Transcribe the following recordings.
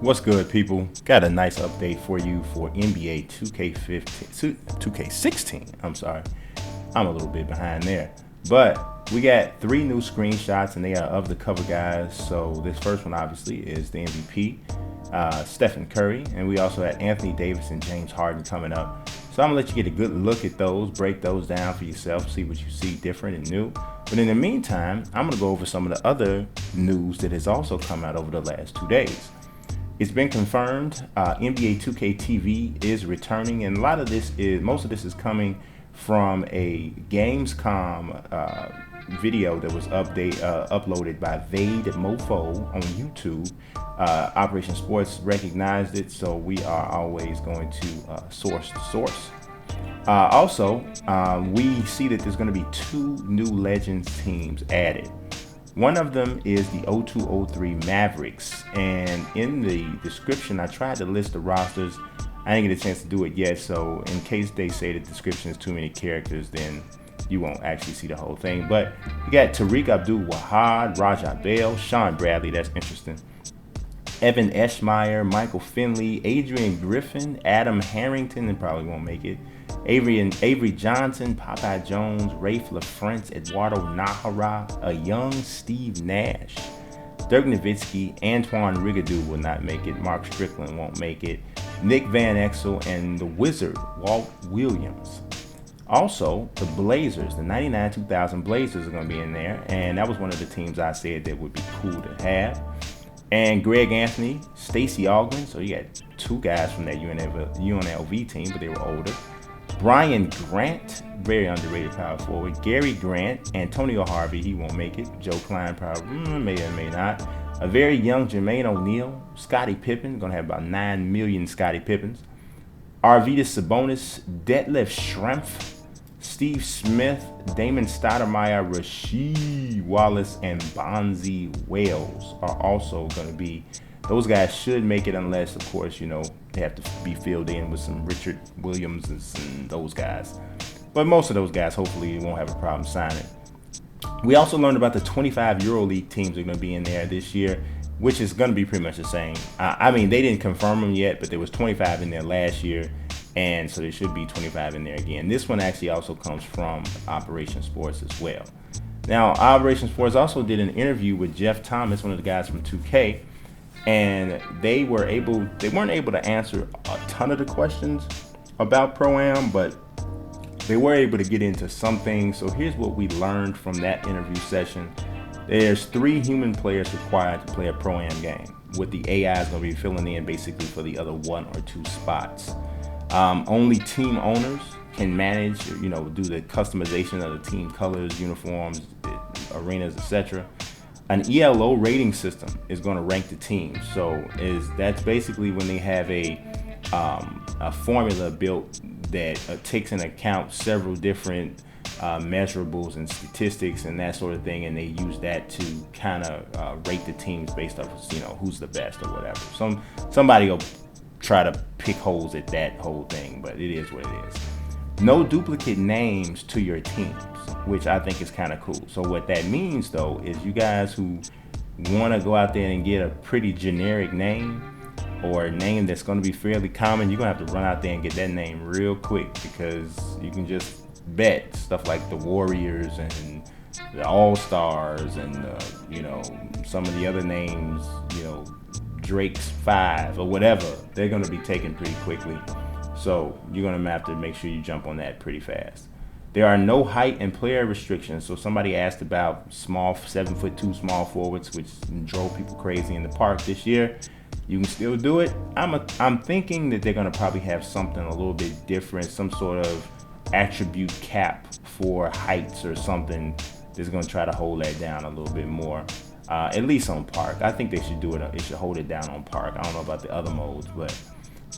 What's good, people? Got a nice update for you for NBA 2K16. I'm sorry. I'm a little bit behind there. But we got 3 new screenshots, and they are of the cover guys. So this first one, obviously, is the MVP, Stephen Curry. And we also had Anthony Davis and James Harden coming up. So I'm going to let you get a good look at those, break those down for yourself, see what you see different and new. But in the meantime, I'm going to go over some of the other news that has also come out over the last 2 days. It's been confirmed NBA 2K TV is returning, and most of this is coming from a Gamescom video that was uploaded by Vade Mofo on YouTube. Operation Sports recognized it, so we are always going to source the source. Also, we see that there's going to be 2 new Legends teams added. One of them is the 02-03 Mavericks, and in the description, I tried to list the rosters. I didn't get a chance to do it yet, so in case they say the description is too many characters, then you won't actually see the whole thing. But you got Tariq Abdul-Wahad, Raja Bell, Shawn Bradley, that's interesting, Evan Eschmeyer, Michael Finley, Adrian Griffin, Adam Harrington, and probably won't make it, Avery Johnson, Popeye Jones, Raef LaFrentz, Eduardo Najera, a young Steve Nash, Dirk Nowitzki, Antoine Rigaudeau will not make it, Mark Strickland won't make it, Nick Van Exel, and the Wizard, Walt Williams. Also, the Blazers, the 99-2000 Blazers are going to be in there, and that was one of the teams I said that would be cool to have. And Greg Anthony, Stacey Augmon, so you got 2 guys from that UNLV team, but they were older. Brian Grant, very underrated power forward. Gary Grant, Antonio Harvey, he won't make it. Joe Klein probably may or may not. A very young Jermaine O'Neal, Scottie Pippen, going to have about 9 million Scottie Pippens. Arvydas Sabonis, Detlef Schrempf, Steve Smith, Damon Stoudamire, Rasheed Wallace, and Bonzi Wells are also going to be. Those guys should make it unless, of course, they have to be filled in with some Richard Williams and those guys. But most of those guys, hopefully, won't have a problem signing. We also learned about the 25 EuroLeague teams that are going to be in there this year, which is going to be pretty much the same. They didn't confirm them yet, but there was 25 in there last year, and so there should be 25 in there again. This one actually also comes from Operation Sports as well. Now, Operation Sports also did an interview with Jeff Thomas, one of the guys from 2K, and they weren't able to answer a ton of the questions about Pro-Am, but they were able to get into some things. So here's what we learned from that interview session. There's 3 human players required to play a Pro-Am game, with the AI is going to be filling in basically for the other 1 or 2 spots. Only team owners can manage, do the customization of the team colors, uniforms, arenas, etc. An ELO rating system is going to rank the team. So that's basically when they have a formula built that takes into account several different measurables and statistics and that sort of thing, and they use that to kind of rate the teams based off who's the best or whatever. Somebody will try to pick holes at that whole thing, but it is what it is. No duplicate names to your teams, which I think is kind of cool. So what that means, though, is you guys who want to go out there and get a pretty generic name or a name that's going to be fairly common, you're going to have to run out there and get that name real quick, because you can just bet stuff like the Warriors and the All-Stars and, some of the other names, Drake's 5 or whatever, they're going to be taken pretty quickly. So you're going to have to make sure you jump on that pretty fast. There are no height and player restrictions. So somebody asked about 7'2" small forwards, which drove people crazy in the park this year. You can still do it. I'm thinking that they're going to probably have something a little bit different, some sort of attribute cap for heights or something that's going to try to hold that down a little bit more. At least on park. I think they should do it. It should hold it down on park. I don't know about the other modes, but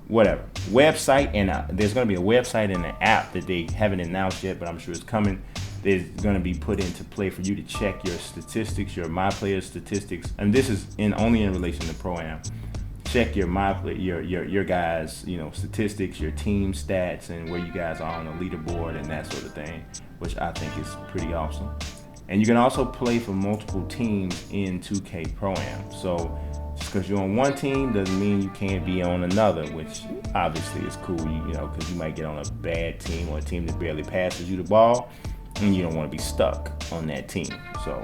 whatever. Website, and there's going to be a website and an app that they haven't announced yet, but I'm sure it's coming. There's going to be put into play for you to check your statistics, your My Player statistics, and this is only in relation to Pro-Am. Check your your guys, statistics, your team stats, and where you guys are on the leaderboard and that sort of thing, which I think is pretty awesome. And you can also play for multiple teams in 2K Pro-Am. So Just because you're on one team doesn't mean you can't be on another, which obviously is cool, because you might get on a bad team or a team that barely passes you the ball, and you don't want to be stuck on that team. So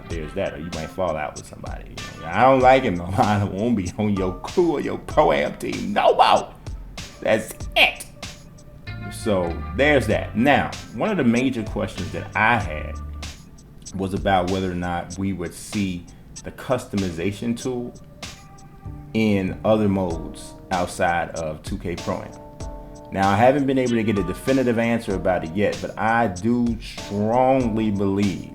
there's that, or you might fall out with somebody. I don't like him, no. I don't want to be on your crew or your pro-am team. No more. That's it. So there's that. Now, one of the major questions that I had was about whether or not we would see the customization tool in other modes outside of 2K Pro-Am. Now, I haven't been able to get a definitive answer about it yet, but I do strongly believe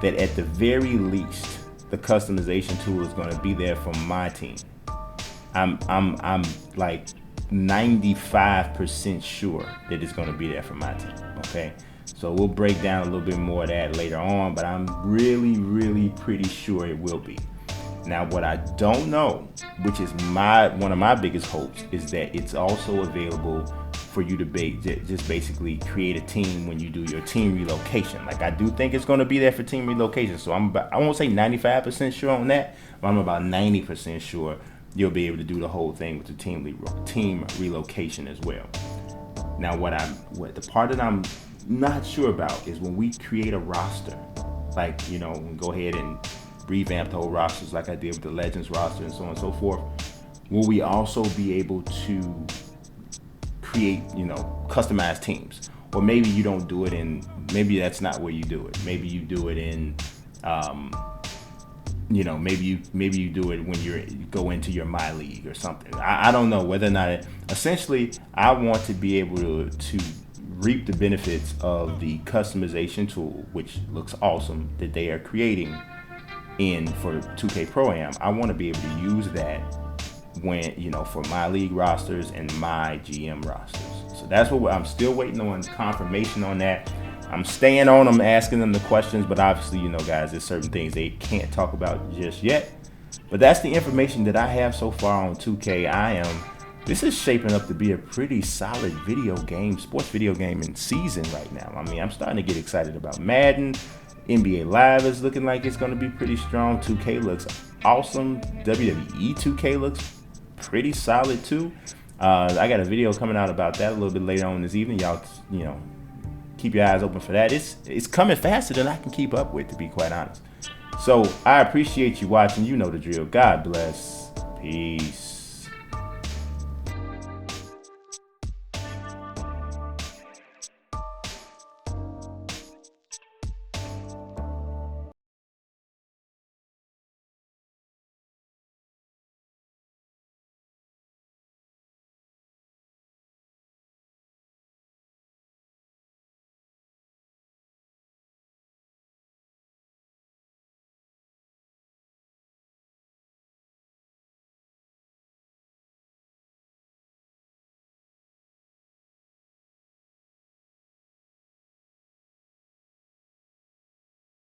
that at the very least, the customization tool is going to be there for my team. I'm like 95% sure that it's going to be there for my team. Okay, so we'll break down a little bit more of that later on, but I'm really, really pretty sure it will be. Now, what I don't know, which is one of my biggest hopes, is that it's also available for you to just basically create a team when you do your team relocation. Like, I do think it's going to be there for team relocation, so I won't say 95% sure on that, but I'm about 90% sure you'll be able to do the whole thing with the team relocation as well. Now, the part that I'm not sure about is when we create a roster, like, go ahead and revamp the whole rosters like I did with the Legends roster and so on and so forth. Will we also be able to create, customized teams? Or maybe you don't do it maybe that's not where you do it. Maybe you do it in, maybe you do it when you go into your My League or something. I don't know whether or not essentially I want to be able to reap the benefits of the customization tool, which looks awesome, that they are creating for 2K Pro-Am. I want to be able to use that when, for my league rosters and my GM rosters. So that's what I'm still waiting on confirmation on that. I'm staying on them, asking them the questions, but obviously, guys, there's certain things they can't talk about just yet. But that's the information that I have so far on 2K. This is shaping up to be a pretty solid sports video game in season right now. I mean, I'm starting to get excited about Madden. NBA Live is looking like it's going to be pretty strong. 2K looks awesome. WWE 2K looks pretty solid too. I got a video coming out about that a little bit later on this evening. Y'all, keep your eyes open for that. It's coming faster than I can keep up with, to be quite honest. So I appreciate you watching. You know the drill. God bless. Peace.